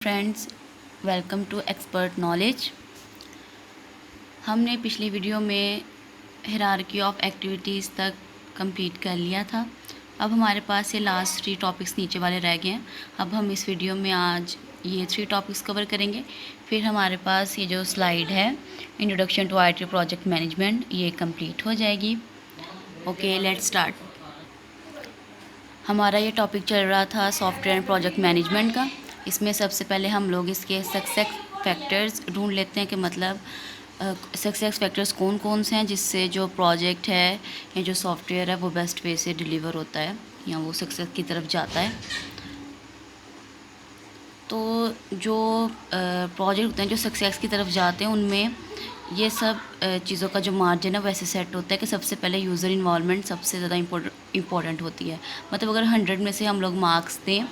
Friends, welcome to expert knowledge. हमने पिछली video में हायरार्की ऑफ एक्टिविटीज़ तक कंप्लीट कर लिया था। अब हमारे पास ये लास्ट 3 टॉपिक्स नीचे वाले रह गए हैं। अब हम इस वीडियो में आज ये 3 टॉपिक्स कवर करेंगे। फिर हमारे पास ये जो स्लाइड है introduction to IT project management, ये कंप्लीट हो जाएगी। Okay, let's start. हमारा ये टॉपिक चल रहा था सॉफ्टवेयर एंड प्रोजेक्ट मैनेजमेंट का। इसमें सबसे पहले हम लोग इसके सक्सेस फैक्टर्स ढूंढ लेते हैं कि मतलब सक्सेस फैक्टर्स कौन कौन से हैं जिससे जो प्रोजेक्ट है या जो सॉफ्टवेयर है वो बेस्ट वे से डिलीवर होता है या वो सक्सेस की तरफ जाता है। तो जो प्रोजेक्ट होते हैं जो सक्सेस की तरफ जाते हैं उनमें ये सब चीज़ों का जो मार्जिन है वैसे सेट होता है कि सबसे पहले यूज़र इन्वॉल्वमेंट सबसे ज़्यादा इम्पोर्टेंट होती है। मतलब अगर 100 में से हम लोग मार्क्स दें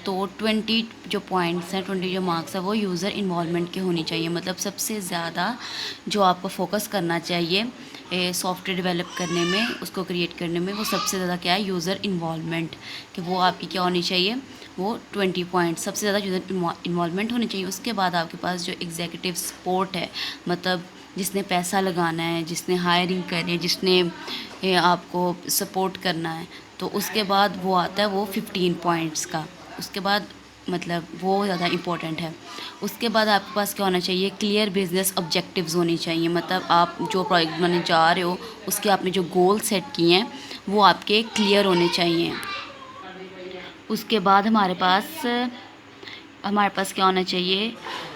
तो 20 जो पॉइंट्स हैं, 20 जो मार्क्स है वो यूज़र इन्वॉल्वमेंट के होनी चाहिए। मतलब सबसे ज़्यादा जो आपको फोकस करना चाहिए सॉफ्टवेयर डेवलप करने में, उसको क्रिएट करने में, वो सबसे ज़्यादा क्या है, यूज़र इन्वॉल्वमेंट, कि वो आपकी क्या होनी चाहिए, वो 20 पॉइंट सबसे ज़्यादा यूज़र इन्वॉल्वमेंट होनी चाहिए। उसके बाद आपके पास जो एग्जीक्यूटिव सपोर्ट है, मतलब जिसने पैसा लगाना है, जिसने हायरिंग करनी है, जिसने आपको सपोर्ट करना है, तो उसके बाद वो आता है वो 15 पॉइंट्स का। उसके बाद मतलब वो ज़्यादा इम्पोर्टेंट है। उसके बाद आपके पास क्या होना चाहिए, क्लियर बिजनेस ऑब्जेक्टिव्स होनी चाहिए। मतलब आप जो प्रोजेक्ट बनाने जा रहे हो उसके आपने जो गोल सेट किए हैं वो आपके क्लियर होने चाहिए। उसके बाद हमारे पास क्या होना चाहिए,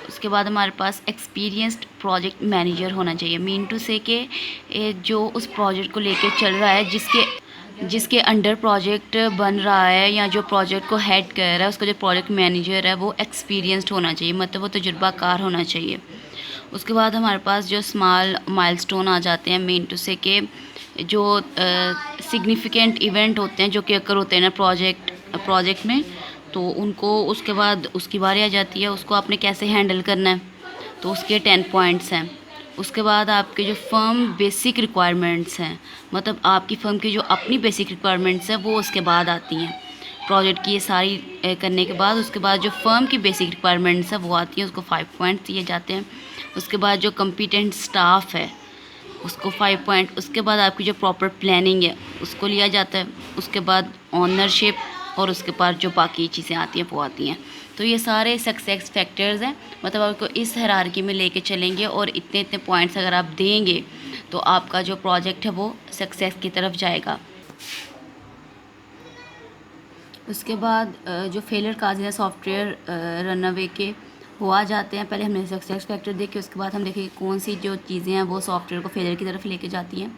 उसके बाद हमारे पास एक्सपीरियंस्ड प्रोजेक्ट मैनेजर होना चाहिए। मीन टू से कि जो उस प्रोजेक्ट को लेके चल रहा है, जिसके अंडर प्रोजेक्ट बन रहा है या जो प्रोजेक्ट को हेड कर रहा है, उसका जो प्रोजेक्ट मैनेजर है वो एक्सपीरियंस्ड होना चाहिए, मतलब वो तजुर्बाकार होना चाहिए। उसके बाद हमारे पास जो स्मॉल माइलस्टोन आ जाते हैं, मेन टू से के जो सिग्निफिकेंट इवेंट होते हैं जो कि अकर होते हैं ना प्रोजेक्ट में, तो उनको उसके बाद उसकी बारी आ जाती है, उसको आपने कैसे हैंडल करना है, तो उसके 10 पॉइंट्स हैं। उसके बाद आपके जो फर्म बेसिक रिक्वायरमेंट्स हैं, मतलब आपकी फ़र्म की जो अपनी बेसिक रिक्वायरमेंट्स हैं वो उसके बाद आती हैं। प्रोजेक्ट की ये सारी करने के बाद उसके बाद जो फर्म की बेसिक रिक्वायरमेंट्स है वो आती हैं, उसको 5 पॉइंट्स दिए जाते हैं। उसके बाद जो कम्पिटेंट स्टाफ है उसको 5 पॉइंट। उसके बाद आपकी जो प्रॉपर प्लानिंग है उसको लिया जाता है। उसके बाद ऑनरशिप और उसके बाद जो बाकी चीज़ें आती हैं वो आती हैं। तो ये सारे सक्सेस फैक्टर्स हैं। मतलब आपको इस हायरार्की में लेके चलेंगे और इतने इतने पॉइंट्स अगर आप देंगे तो आपका जो प्रोजेक्ट है वो सक्सेस की तरफ जाएगा। उसके बाद जो फेलियर काजेज है सॉफ्टवेयर रनअवे के, वो आ जाते हैं। पहले हमने सक्सेस फैक्टर देखे, उसके बाद हम देखेंगे कौन सी जो चीज़ें हैं वो सॉफ्टवेयर को फेलियर की तरफ लेके जाती हैं।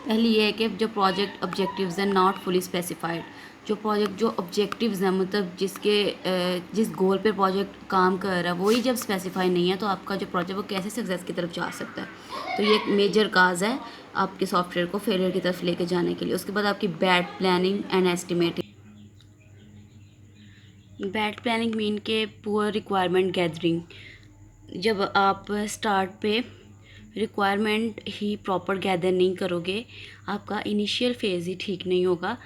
पहली ये है कि जो प्रोजेक्ट ऑब्जेक्टिव्स हैं नॉट फुली स्पेसिफाइड। जो प्रोजेक्ट जो ऑब्जेक्टिव्स हैं, मतलब जिस गोल पे प्रोजेक्ट काम कर रहा है वही जब स्पेसिफाई नहीं है तो आपका जो प्रोजेक्ट वो कैसे सक्सेस की तरफ जा सकता है। तो ये एक मेजर काज है आपके सॉफ्टवेयर को फेलियर की तरफ लेके जाने के लिए। उसके बाद आपकी बैड प्लानिंग मीन के पुअर रिक्वायरमेंट गैदरिंग। जब आप स्टार्ट पे रिक्वायरमेंट ही प्रॉपर गैदर नहीं करोगे, आपका इनिशियल फेज़ ही ठीक नहीं होगा,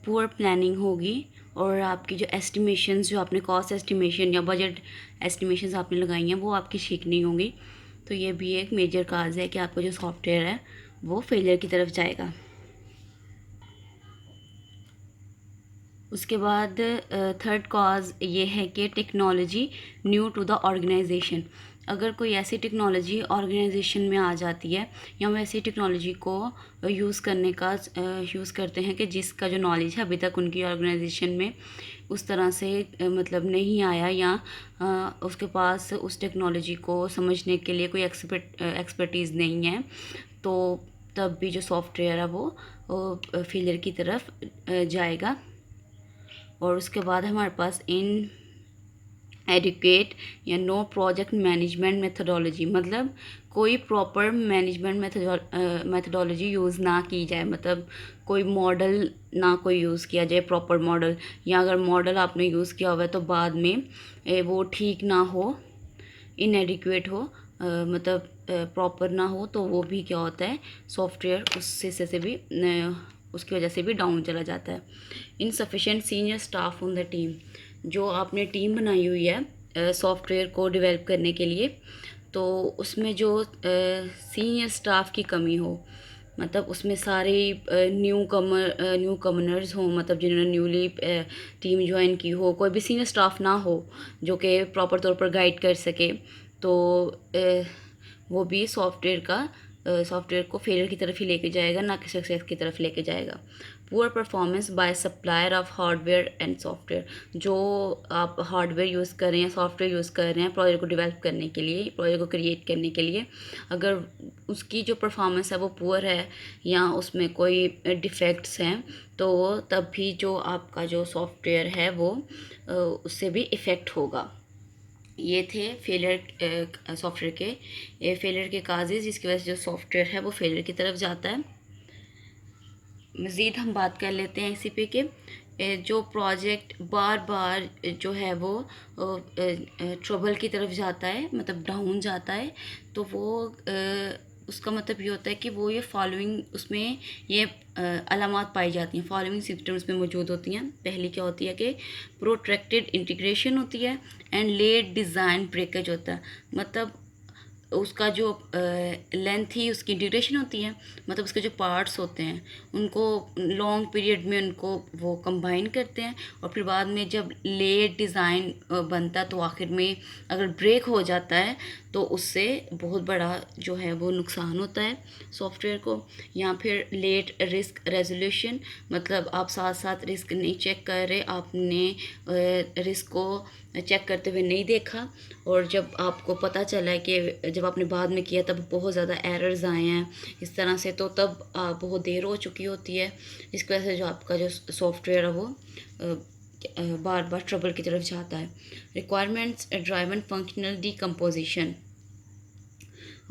पुअर प्लानिंग होगी और आपकी जो एस्टिमेशंस, जो आपने कॉस्ट एस्टिमेशन या बजट एस्टिमेशंस आपने लगाई हैं वो आपकी ठीक नहीं होंगी। तो ये भी एक मेजर काज है कि आपका जो सॉफ्टवेयर है वो फेलियर की तरफ जाएगा। उसके बाद थर्ड कॉज ये है कि technology new to the organization. अगर कोई ऐसी टेक्नोलॉजी ऑर्गेनाइजेशन में आ जाती है या हम ऐसी टेक्नोलॉजी को यूज़ करते हैं कि जिसका जो नॉलेज है अभी तक उनकी ऑर्गेनाइजेशन में उस तरह से मतलब नहीं आया, या उसके पास उस टेक्नोलॉजी को समझने के लिए कोई एक्सपर्टीज़ नहीं है, तो तब भी जो सॉफ्टवेयर है वो फेलियर की तरफ जाएगा। और उसके बाद हमारे पास इन एडुकेट या नो प्रोजेक्ट मैनेजमेंट मेथडोलॉजी, मतलब कोई प्रॉपर मैनेजमेंट मेथडोलॉजी यूज़ ना की जाए, मतलब कोई मॉडल ना कोई यूज़ किया जाए प्रॉपर मॉडल, या अगर मॉडल आपने यूज़ किया हुआ है तो बाद में वो ठीक ना हो, इनएडिक्वेट हो, मतलब प्रॉपर ना हो, तो वो भी क्या होता है, सॉफ्टवेयर उससे भी उसकी वजह से भी डाउन चला जाता है। Insufficient senior staff on the team. जो आपने टीम बनाई हुई है सॉफ्टवेयर को डेवलप करने के लिए, तो उसमें जो सीनियर स्टाफ की कमी हो, मतलब उसमें सारे न्यू कमनर्स हों, मतलब जिन्होंने न्यूली टीम ज्वाइन की हो, कोई भी सीनियर स्टाफ ना हो जो कि प्रॉपर तौर पर गाइड कर सके, तो वो भी सॉफ्टवेयर को फेलियर की तरफ ही लेके जाएगा, ना कि सक्सेस की तरफ लेके जाएगा। Poor performance by supplier of hardware and software, जो आप हार्डवेयर यूज़ कर रहे हैं, सॉफ्टवेयर यूज़ कर रहे हैं प्रोजेक्ट को डेवलप करने के लिए, प्रोजेक्ट को क्रिएट करने के लिए, अगर उसकी जो परफॉर्मेंस है वो पुअर है या उसमें कोई डिफेक्ट्स हैं, तो तब भी जो आपका जो सॉफ्टवेयर है वो उससे भी इफ़ेक्ट होगा। ये थे फेलियर सॉफ्टवेयर के फेलियर के काजेज़, जिसकी वजह से जो सॉफ्टवेयर है वो फेलियर की तरफ जाता है। मज़ीद हम बात कर लेते हैं इसी पे कि जो प्रोजेक्ट बार बार जो है वो ट्रबल की तरफ जाता है, मतलब डाउन जाता है, तो वो उसका मतलब ये होता है कि वो ये फॉलोइंग उसमें ये अलामात पाई जाती हैं, फॉलोइंग सिम्टम्स में मौजूद होती हैं। पहली क्या होती है कि प्रोट्रैक्टेड इंटीग्रेशन होती है एंड लेट डिज़ाइन ब्रेकेज होता है, मतलब उसका जो लेंथ ही उसकी ड्यूरेशन होती है, मतलब उसके जो पार्ट्स होते हैं उनको लॉन्ग पीरियड में उनको वो कंबाइन करते हैं, और फिर बाद में जब लेट डिज़ाइन बनता है तो आखिर में अगर ब्रेक हो जाता है तो उससे बहुत बड़ा जो है वो नुकसान होता है सॉफ्टवेयर को। या फिर लेट रिस्क रेजोल्यूशन, मतलब आप साथ साथ रिस्क नहीं चेक कर रहे, आपने रिस्क को चेक करते हुए नहीं देखा, और जब आपको पता चला है कि जब आपने बाद में किया तब बहुत ज़्यादा एरर्स आए हैं इस तरह से, तो तब बहुत देर हो चुकी होती है, जिसकी वजह से जो आपका जो सॉफ्टवेयर है वो बार बार ट्रबल की तरफ जाता है। रिक्वायरमेंट्स ड्राइवन फंक्शनल डीकम्पोजिशन,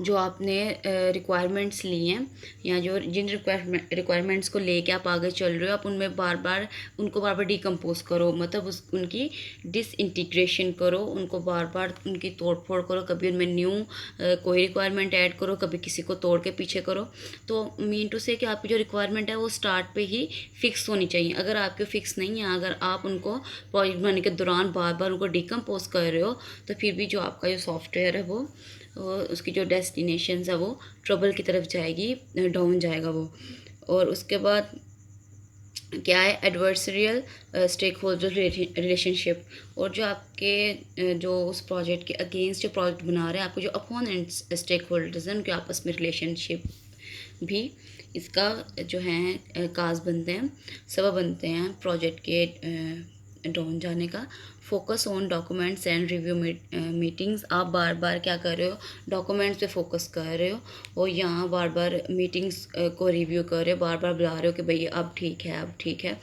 जो आपने रिक्वायरमेंट्स ली हैं या जो जिन रिक्वायरमेंट्स को लेके आप आगे चल रहे हो, आप उनमें बार बार डिकम्पोज करो, मतलब उनकी डिसइंटीग्रेशन करो, उनको बार बार उनकी तोड़ फोड़ करो, कभी उनमें न्यू कोई रिक्वायरमेंट ऐड करो, कभी किसी को तोड़ के पीछे करो। तो मीन टू से कि आपकी जो रिक्वायरमेंट है वो स्टार्ट पे ही फिक्स होनी चाहिए। अगर आपके फिक्स नहीं है, अगर आप उनको प्रोजेक्ट बनाने के दौरान बार बार उनको डिकम्पोज कर रहे हो, तो फिर भी जो आपका जो सॉफ्टवेयर है वो उसकी जो डेस्टिनेशन है वो ट्रबल की तरफ जाएगी, डाउन जाएगा वो। और उसके बाद क्या है एडवर्सरियल स्टेक होल्डर रिलेशनशिप, और जो आपके जो उस प्रोजेक्ट के अगेंस्ट जो प्रोजेक्ट बना रहे हैं, आपके जो अपोनेंट्स स्टेक होल्डर्स हैं उनके आपस में रिलेशनशिप भी इसका जो है काज बनते हैं, सबब बनते हैं प्रोजेक्ट के डाउन जाने का। Focus on documents and review meetings, आप बार बार क्या कर रहे हो, डॉक्यूमेंट्स पे फोकस कर रहे हो, और यहाँ बार बार मीटिंग्स को रिव्यू कर रहे हो, बार बार बुला रहे हो कि भैया अब ठीक है, अब ठीक है।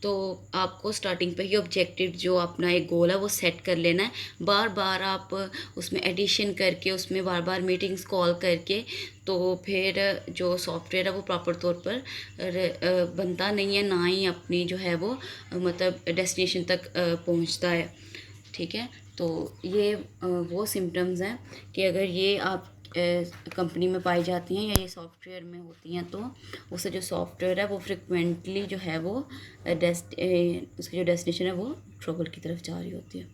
तो आपको स्टार्टिंग पे ही ऑब्जेक्टिव जो अपना एक गोल है वो सेट कर लेना है, बार बार आप उसमें एडिशन करके, उसमें बार बार मीटिंग्स कॉल करके, तो फिर जो सॉफ्टवेयर है वो प्रॉपर तौर पर बनता नहीं है, ना ही अपनी जो है वो मतलब डेस्टिनेशन तक पहुंचता है। ठीक है, तो ये वो सिम्टम्स हैं कि अगर ये आप कंपनी में पाई जाती हैं या ये सॉफ्टवेयर में होती हैं, तो उससे जो सॉफ्टवेयर है वो फ्रिक्वेंटली जो है वो उसकी जो डेस्टिनेशन है वो ट्रबल की तरफ जा रही होती है।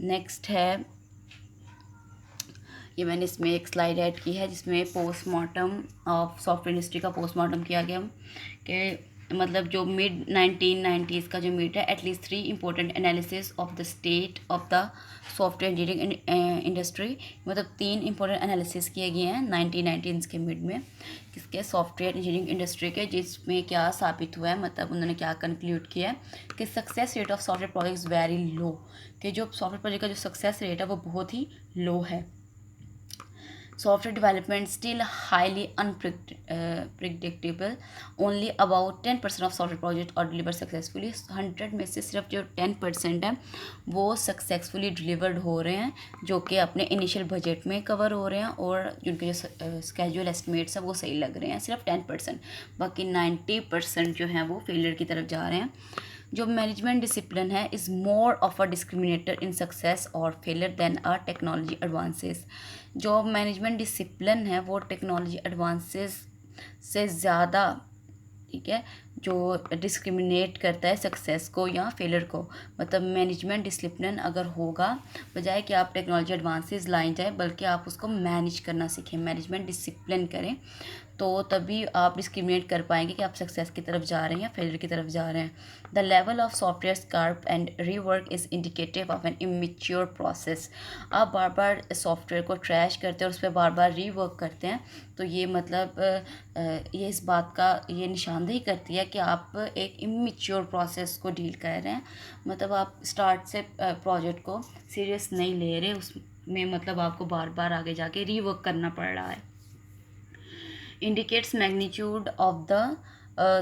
नेक्स्ट है, ये मैंने इसमें एक स्लाइड ऐड की है जिसमें पोस्टमार्टम ऑफ सॉफ्टवेयर इंडस्ट्री का पोस्टमार्टम किया गया कि मतलब जो मिड 1990s का जो मीट है, at least 3 important analysis of the state of the software engineering industry, मतलब 3 इंपॉर्टेंट एनालिसिस किए गए हैं 1990s के मिड में किसके, सॉफ्टवेयर इंजीनियरिंग इंडस्ट्री के, जिसमें क्या साबित हुआ है, मतलब उन्होंने क्या कंक्लूड किया है कि success rate of software projects very low, कि जो सॉफ्टवेयर प्रोजेक्ट का जो सक्सेस रेट है वो बहुत ही लो है। Software development still highly unpredictable. Only about 10% of software projects are delivered successfully. 100 में से सिर्फ जो 10% है वो सक्सेसफुली डिलीवर्ड हो रहे हैं, जो कि अपने इनिशियल बजट में कवर हो रहे हैं, और जिनके जो स्केड्यूल एस्टिमेट्स हैं वो सही लग रहे हैं, सिर्फ 10%। बाकी 90% जो है वो फेलियर की तरफ जा रहे हैं। जो मैनेजमेंट डिसिप्लिन है is more of a discriminator in success और failure than a technology advances. जो मैनेजमेंट डिसिप्लिन है वो टेक्नोलॉजी एडवांसेस से ज़्यादा, ठीक है, जो डिस्क्रिमिनेट करता है सक्सेस को या फेलियर को। मतलब मैनेजमेंट डिसिप्लिन अगर होगा, बजाय कि आप टेक्नोलॉजी एडवांसेस लाई जाए, बल्कि आप उसको मैनेज करना सीखें, मैनेजमेंट डिसिप्लिन करें, तो तभी आप डिस्क्रिमिनेट कर पाएंगे कि आप सक्सेस की तरफ जा रहे हैं या फेलियर की तरफ जा रहे हैं। The level of software scrap and rework is indicative of an immature process. आप बार बार सॉफ्टवेयर को ट्रैश करते हैं और उस पर बार बार रीवर्क करते हैं, तो ये मतलब ये इस बात का ये निशानदेही करती है कि आप एक इमेच्योर प्रोसेस को डील कर रहे हैं। मतलब आप स्टार्ट से प्रोजेक्ट को सीरियस नहीं ले रहे, उसमें मतलब आपको बार बार आगे जाके रीवर्क करना पड़ रहा है। Indicates magnitude of the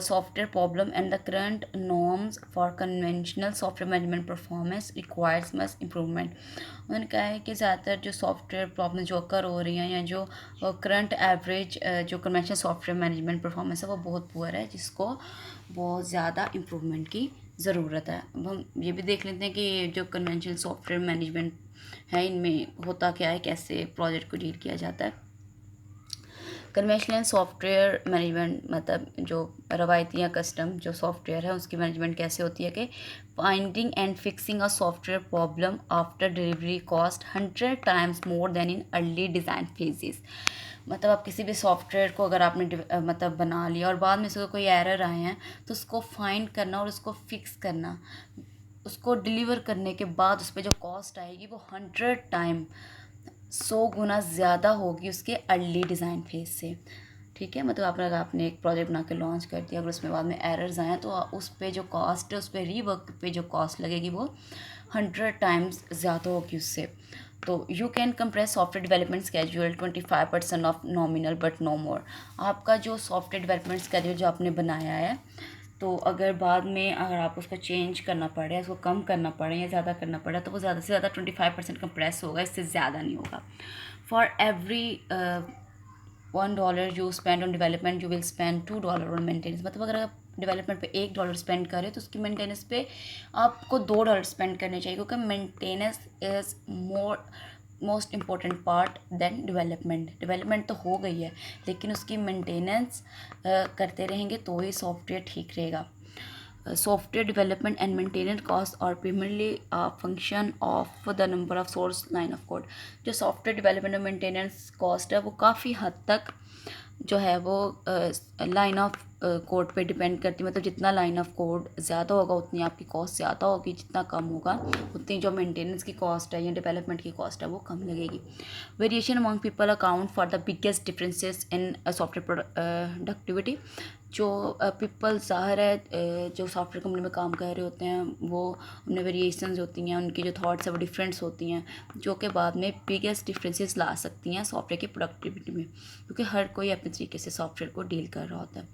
software problem and the current norms for conventional software management performance requires much improvement। उन्होंने कहा है कि ज़्यादातर जो सॉफ्टवेयर प्रॉब्लम जो अकर हो रही हैं या जो करंट एवरेज जो कन्वेंशनल सॉफ्टवेयर मैनेजमेंट परफॉर्मेंस है वो बहुत पुअर है, जिसको बहुत ज़्यादा इम्प्रूवमेंट की ज़रूरत है। अब हम ये भी देख लेते हैं कि जो कन्वेंशनल सॉफ्टवेयर मैनेजमेंट है इनमें होता क्या है, कैसे प्रोजेक्ट को डील किया जाता है। कन्वेंशनल सॉफ्टवेयर मैनेजमेंट मतलब जो रवायती या कस्टम जो सॉफ्टवेयर है उसकी मैनेजमेंट कैसे होती है कि finding and fixing a software problem after delivery cost 100 times more then in early design phases. मतलब आप किसी भी सॉफ्टवेयर को अगर आपने मतलब बना लिया और बाद में उसको कोई एरर आए हैं, तो उसको फाइंड करना और उसको फिक्स करना, उसको डिलीवर करने के बाद उस पर जो कॉस्ट आएगी वो 100 टाइम 100 गुना ज़्यादा होगी उसके अर्ली डिज़ाइन फेज से। ठीक है, मतलब अगर आपने एक प्रोजेक्ट बना के लॉन्च कर दिया, अगर उसमें बाद में एरर्स आए तो उस पर जो कॉस्ट है, उस पर रीवर्क पे जो कॉस्ट लगेगी वो 100 टाइम्स ज़्यादा होगी उससे। तो you can compress software development schedule 25% of nominal but no more. आपका जो सॉफ्टवेयर डेवलपमेंट स्केड्यूल जो आपने बनाया है, तो अगर बाद में अगर आप उसको चेंज करना पड़े, उसको कम करना पड़े या ज़्यादा करना पड़े, तो वो ज़्यादा से ज़्यादा 25% कंप्रेस होगा, इससे ज़्यादा नहीं होगा। For every $1 you spend on development you will spend $2 on maintenance. मतलब अगर आप डेवलपमेंट पे $1 स्पेंड करें तो उसकी मेंटेनेंस पे आपको $2 स्पेंड करने चाहिए, क्योंकि maintenance is most important part than development. Development तो हो गई है, लेकिन उसकी मेंटेनेंस करते रहेंगे तो ही सॉफ्टवेयर ठीक रहेगा। Software development and maintenance costs are primarily a function of the number of source line of code। जो सॉफ्टवेयर डेवलपमेंट और मेंटेनेंस कॉस्ट है वो काफ़ी हद तक जो है वो लाइन ऑफ कोड पे डिपेंड करती है। मतलब जितना लाइन ऑफ कोड ज़्यादा होगा उतनी आपकी कॉस्ट ज़्यादा होगी, जितना कम होगा उतनी जो मेंटेनेंस की कॉस्ट है या डेवलपमेंट की कॉस्ट है वो कम लगेगी। Variation among people account for the biggest differences in software productivity. जो पीपल ज़ाहिर है जो सॉफ्टवेयर कंपनी में काम कर रहे होते हैं वो उनमें वेरिएशंस होती हैं, उनकी जो थॉट्स है वो डिफरेंट्स होती हैं, जो कि बाद में बिगेस्ट डिफरेंसेस ला सकती हैं सॉफ्टवेयर की प्रोडक्टिविटी में, क्योंकि हर कोई अपने तरीके से सॉफ्टवेयर को डील कर रहा होता है।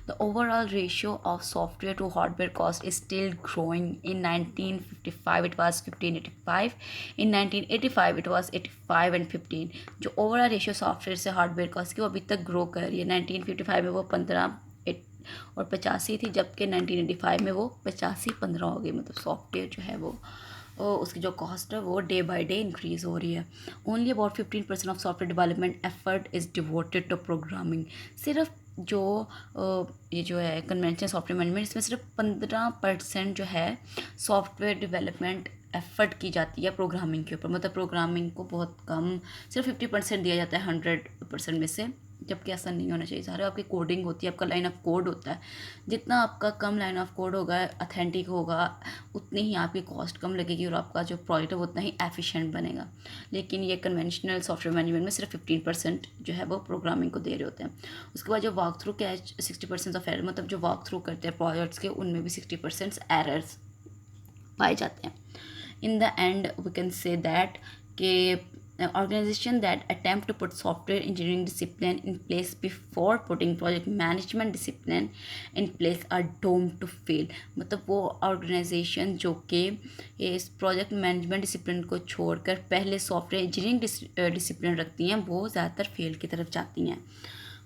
The overall ratio of software to hardware cost is still growing. In 1955 it was 1585, in 1985 it was 85 and 15। जो ओवरऑल रेशियो सॉफ्टवेयर से हार्डवेयर कॉस्ट की वो अभी तक ग्रो कर रही है। 1955 में वो 15 और 85 थी, जबकि 1985 में वो 85-15 हो गई। मतलब सॉफ्टवेयर जो है वो उसकी जो कॉस्ट है वो डे बाय डे इंक्रीज़ हो रही है। Only about 15% of software development effort is devoted to programming. सिर्फ जो ये जो है कन्वेंशनल सॉफ्टवेयर मैनेजमेंट, इसमें सिर्फ 15% जो है सॉफ्टवेयर डेवलपमेंट एफर्ट की जाती है प्रोग्रामिंग के ऊपर। मतलब प्रोग्रामिंग को बहुत कम, सिर्फ 50% दिया जाता है 100% में से, जबकि ऐसा नहीं होना चाहिए। सारे आपकी कोडिंग होती है, आपका लाइन ऑफ कोड होता है। जितना आपका कम लाइन ऑफ कोड होगा, अथेंटिक होगा, उतनी ही आपकी कॉस्ट कम लगेगी और आपका जो प्रोजेक्ट है वो उतना ही एफिशिएंट बनेगा। लेकिन ये कन्वेंशनल सॉफ्टवेयर मैनेजमेंट में सिर्फ 15% जो है वो प्रोग्रामिंग को दे रहे होते हैं। उसके बाद जो walk through catch 60% of error, मतलब जो वॉक थ्रू करते हैं प्रोजेक्ट्स के उनमें भी 60% एरर्स पाए जाते हैं। In the end we can say that कि organization that attempt to put software engineering discipline in place before putting project management discipline in place are doomed to fail। मतलब वो ऑर्गेनाइजेशन जो कि इस प्रोजेक्ट मैनेजमेंट डिसिप्लिन को छोड़कर पहले software engineering discipline रखती हैं, वो ज़्यादातर फेल की तरफ जाती हैं।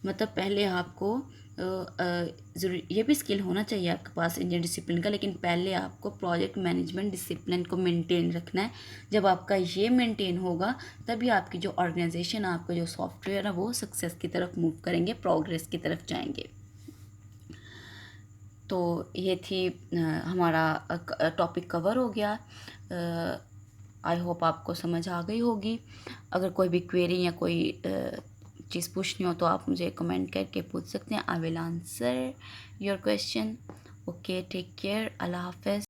मतलब पहले आपको ज़रूरी ये भी स्किल होना चाहिए आपके पास इंजीनियरिंग डिसिप्लिन का, लेकिन पहले आपको प्रोजेक्ट मैनेजमेंट डिसिप्लिन को मेंटेन रखना है। जब आपका ये मेंटेन होगा तभी आपकी जो ऑर्गेनाइजेशन, आपका जो सॉफ्टवेयर है वो सक्सेस की तरफ मूव करेंगे, प्रोग्रेस की तरफ जाएंगे। तो ये थी हमारा टॉपिक कवर हो गया। आई होप आपको समझ आ गई होगी। अगर कोई भी क्वेरी या कोई चीज़ पूछनी हो तो आप मुझे कमेंट करके पूछ सकते हैं। I will answer your question. Okay, take care, अल्लाह हाफ़िज़।